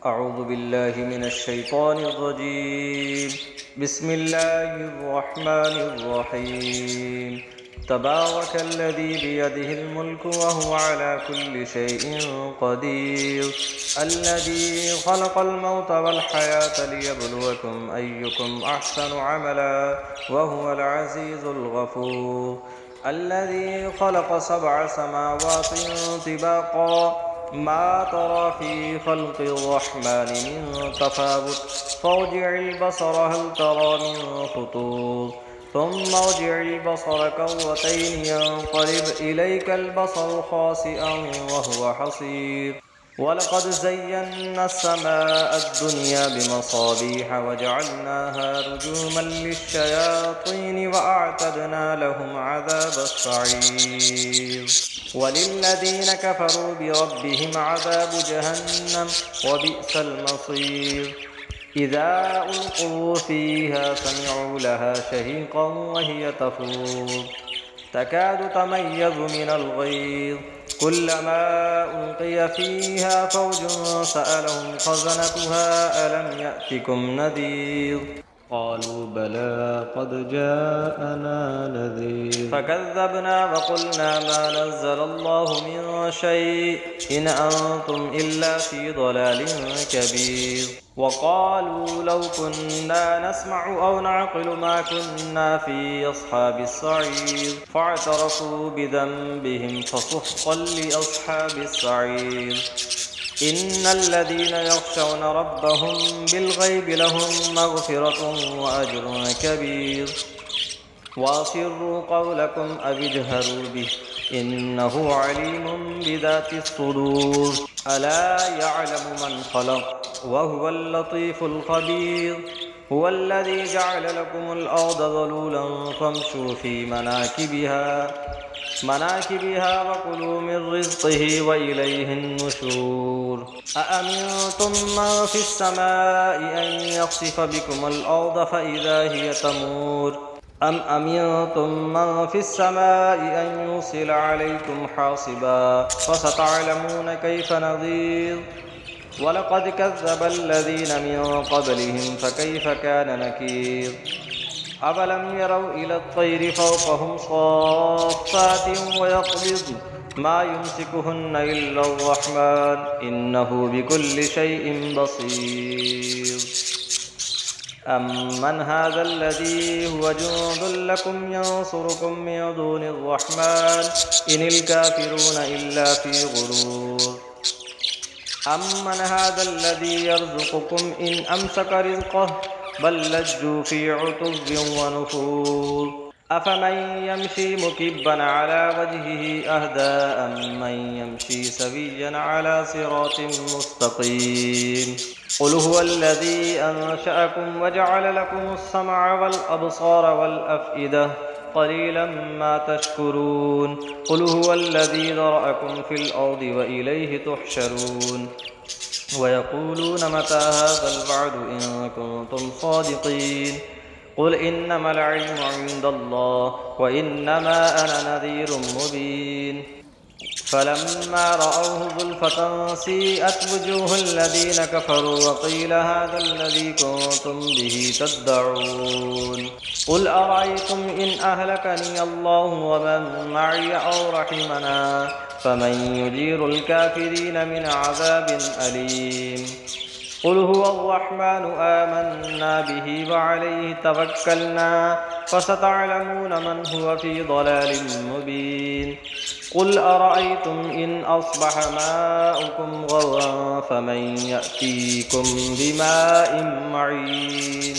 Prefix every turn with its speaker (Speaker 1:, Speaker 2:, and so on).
Speaker 1: أعوذ بالله من الشيطان الرجيم. بسم الله الرحمن الرحيم. تبارك الذي بيده الملك وهو على كل شيء قدير، الذي خلق الموت والحياة ليبلوكم أيكم أحسن عملا وهو العزيز الغفور، الذي خلق 7 سماوات طباقا ما ترى في خلق الرحمن من تفاوت، فارجع البصر هل ترى من فطور، ثم ارجع البصر كرتين ينقلب إليك البصر خاسئا وهو حصير. ولقد زينا السماء الدنيا بمصابيح وجعلناها رجوما للشياطين وأعتدنا لهم عذاب السعير. وللذين كفروا بربهم عذاب جهنم وبئس المصير. إذا ألقوا فيها سمعوا لها شهيقا وهي تفور، تكاد تميز من الغيظ، كلما ألقي فيها فوج سألهم خزنتها ألم يأتكم نذير، قالوا بلى قد جاءنا نذير، فكذبنا وقلنا ما نزل الله من شيء إن أنتم إلا في ضلال كبير. وقالوا لو كنا نسمع أو نعقل ما كنا في أصحاب السعير، فاعترفوا بذنبهم فسحقا لأصحاب السعير. إن الذين يخشون ربهم بالغيب لهم مغفرة وأجر كبير. وأسروا قولكم أو اجهروا به إنه عليم بذات الصدور. ألا يعلم من خلق وهو اللطيف الخبير. هو الذي جعل لكم الأرض ذلولا فامشوا في مناكبها وكلوا من رزقه وإليه النشور. أأمنتم من في السماء أن يخسف بكم الأرض فإذا هي تمور، أم أمنتم من في السماء أن يرسل عليكم حاصبا فستعلمون كيف نذير. ولقد كذب الذين من قبلهم فكيف كان نكير. أفلم يروا إلى الطير فوقهم صافات ويقبضن ما يمسكهن إلا الرحمن إنه بكل شيء بصير. أمن هذا الذي هو جند لكم ينصركم من دون الرحمن إن الكافرون إلا في غرور. أمن هذا الذي يرزقكم إن أمسك رزقه بل لجوا في عتو ونفور. أفمن يمشي مكبا على وجهه أهدى أمن يمشي سويا على صراط مستقيم. قل هو الذي أنشأكم وجعل لكم السمع والأبصار والأفئدة قليلا ما تشكرون. قل هو الذي ذرأكم في الأرض وإليه تحشرون. ويقولون متى هذا الوعد إن كنتم صادقين. قل إنما العلم عند الله وإنما أنا نذير مبين. فلما رأوه زلفة سيئت وجوه الذين كفروا وقيل هذا الذي كنتم به تدعون. قل أرأيتم إن أهلكني الله ومن معي أو رحمنا فمن يجير الكافرين من عذاب أليم. قل هو الرحمن آمنا به وعليه توكلنا فستعلمون من هو في ضلال مبين. قل أرأيتم إن أصبح ماؤكم غورا فمن يأتيكم بماء معين.